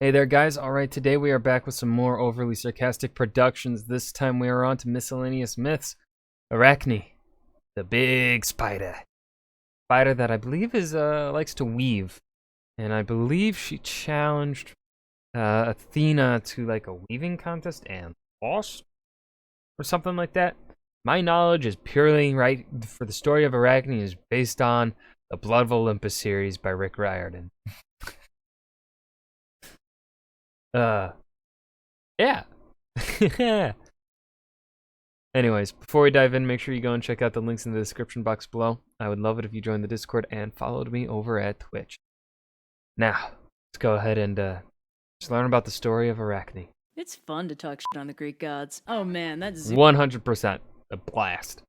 Hey there, guys. Alright, today we are back with some more overly sarcastic productions. This time we are on to Miscellaneous Myths. Arachne, the big spider. Spider that I believe is likes to weave. And I believe she challenged Athena to like a weaving contest and lost? Or something like that. My knowledge is purely right for the story of Arachne is based on the Blood of Olympus series by Rick Riordan. Yeah. Anyways, before we dive in, make sure you go and check out the links in the description box below. I would love it if you joined the Discord and followed me over at Twitch. Now, let's go ahead and just learn about the story of Arachne. It's fun to talk shit on the Greek gods. Oh man, that's Zeus, 100% a blast.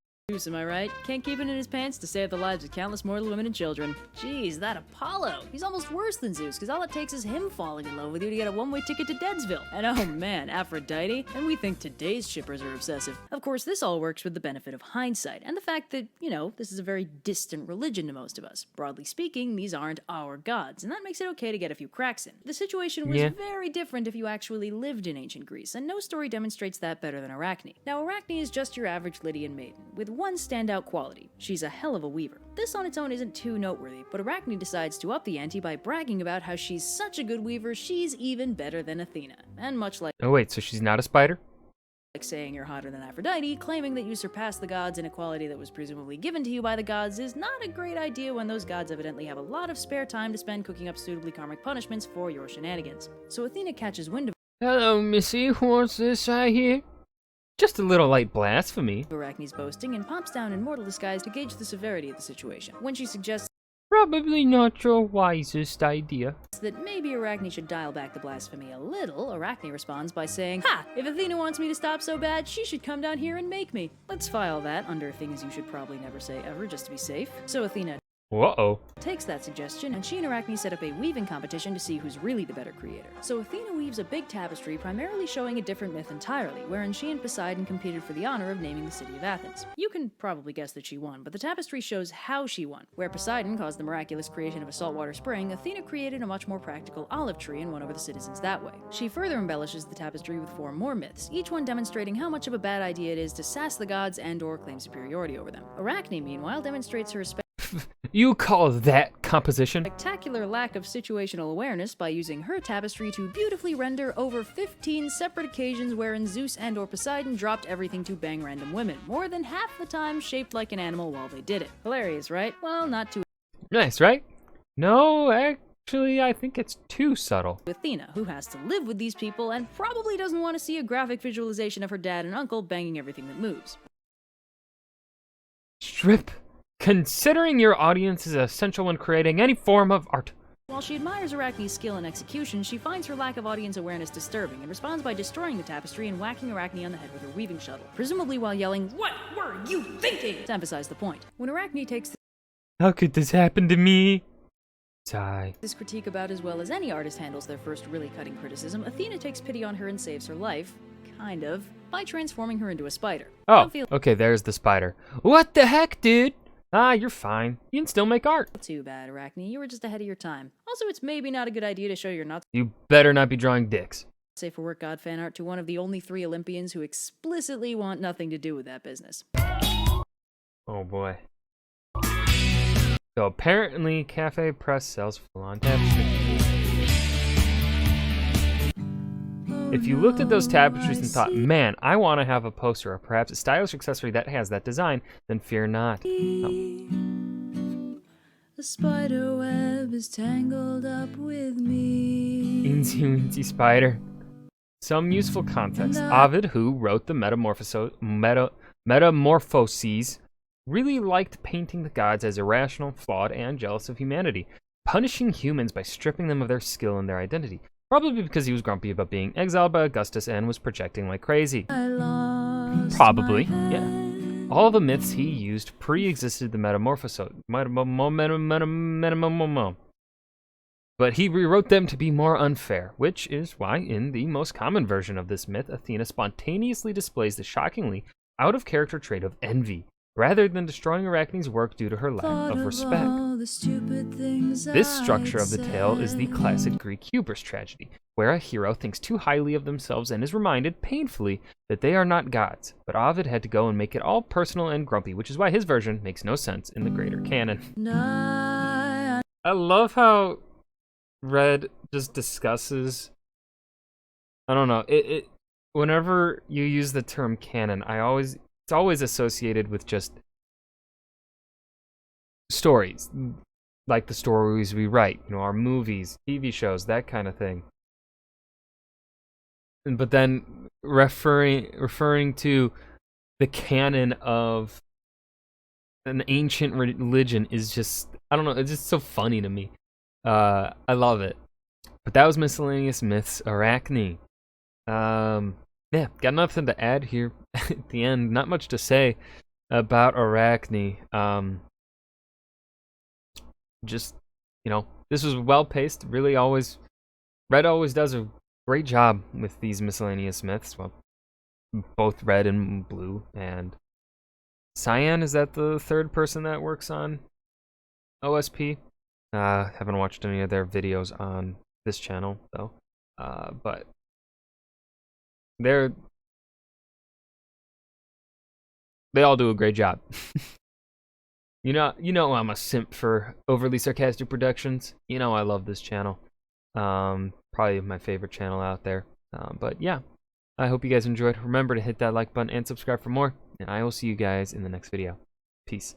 am I right? Can't keep it in his pants to save the lives of countless mortal women and children. Jeez, that Apollo. He's almost worse than Zeus, because all it takes is him falling in love with you to get a one-way ticket to Deadsville. And oh man, Aphrodite. And we think today's shippers are obsessive. Of course, this all works with the benefit of hindsight, and the fact that, you know, this is a very distant religion to most of us. Broadly speaking, these aren't our gods, and that makes it okay to get a few cracks in. The situation was very different if you actually lived in ancient Greece, and no story demonstrates that better than Arachne. Now, Arachne is just your average Lydian maiden, with one standout quality: she's a hell of a weaver. This on its own isn't too noteworthy, but Arachne decides to up the ante by bragging about how she's such a good weaver, she's even better than Athena. And much like Oh wait, so she's not a spider? saying you're hotter than Aphrodite, claiming that you surpass the gods in a quality that was presumably given to you by the gods is not a great idea when those gods evidently have a lot of spare time to spend cooking up suitably karmic punishments for your shenanigans. So Athena catches wind of Hello, Missy. What's this I hear? Just a little light blasphemy. Arachne's boasting and pops down in mortal disguise to gauge the severity of the situation. When she suggests Probably not your wisest idea. that maybe Arachne should dial back the blasphemy a little, Arachne responds by saying, "Ha! If Athena wants me to stop so bad, she should come down here and make me." Let's file that under things you should probably never say ever, just to be safe. So Athena Uh-oh. takes that suggestion, and she and Arachne set up a weaving competition to see who's really the better creator. So Athena weaves a big tapestry primarily showing a different myth entirely, wherein she and Poseidon competed for the honor of naming the city of Athens. You can probably guess that she won, but the tapestry shows how she won. Where Poseidon caused the miraculous creation of a saltwater spring, Athena created a much more practical olive tree and won over the citizens that way. She further embellishes the tapestry with 4 more myths, each one demonstrating how much of a bad idea it is to sass the gods and or claim superiority over them. Arachne, meanwhile, demonstrates her You call that composition? spectacular lack of situational awareness by using her tapestry to beautifully render over 15 separate occasions wherein Zeus and or Poseidon dropped everything to bang random women, more than half the time shaped like an animal while they did it. Hilarious, right? Well, not too Nice, right? No, actually, I think it's too subtle. Athena, who has to live with these people and probably doesn't want to see a graphic visualization of her dad and uncle banging everything that moves. Strip. Considering your audience is essential when creating any form of art. While she admires Arachne's skill and execution, she finds her lack of audience awareness disturbing and responds by destroying the tapestry and whacking Arachne on the head with her weaving shuttle, presumably while yelling, "What were you thinking?" to emphasize the point. When Arachne takes How could this happen to me? Sigh. this critique about as well as any artist handles their first really cutting criticism, Athena takes pity on her and saves her life, kind of, by transforming her into a spider. Oh, okay, there's the spider. What the heck, dude? Ah, you're fine. You can still make art. Too bad, Arachne. You were just ahead of your time. Also, it's maybe not a good idea to show your not You better not be drawing dicks. safe for work god fan art to one of the only 3 Olympians who explicitly want nothing to do with that business. Oh boy. So apparently, Cafe Press sells full-on tapestry. If you looked at those tapestries and thought, man, I want to have a poster or perhaps a stylish accessory that has that design, then fear not. The spider web is tangled up with me. Eensy weensy spider. Some useful context. Ovid, who wrote the Metamorphoses, really liked painting the gods as irrational, flawed, and jealous of humanity, punishing humans by stripping them of their skill and their identity. Probably because he was grumpy about being exiled by Augustus and was projecting like crazy. Probably, yeah. All the myths he used pre-existed the Metamorphoses. But he rewrote them to be more unfair, which is why in the most common version of this myth, Athena spontaneously displays the shockingly out-of-character trait of envy. rather than destroying Arachne's work due to her lack of respect. This structure of the tale is the classic Greek hubris tragedy, where a hero thinks too highly of themselves and is reminded, painfully, that they are not gods. But Ovid had to go and make it all personal and grumpy, which is why his version makes no sense in the greater canon. I love how Red just discusses, I don't know, whenever you use the term canon, it's always associated with just stories, like the stories we write, our movies, TV shows, that kind of thing. But then referring to the canon of an ancient religion is just, I don't know, it's just so funny to me. I love it. But that was Miscellaneous Myths, Arachne. Yeah, got nothing to add here at the end. Not much to say about Arachne. Just, this was well paced. Really, Red always does a great job with these Miscellaneous Myths. Well, both Red and Blue. And Cyan, is that the third person that works on OSP? Haven't watched any of their videos on this channel though. But they all do a great job. You know I'm a simp for Overly Sarcastic Productions. I love this channel. Probably my favorite channel out there. But yeah, I hope you guys enjoyed. Remember to hit that like button and subscribe for more. And I will see you guys in the next video. Peace.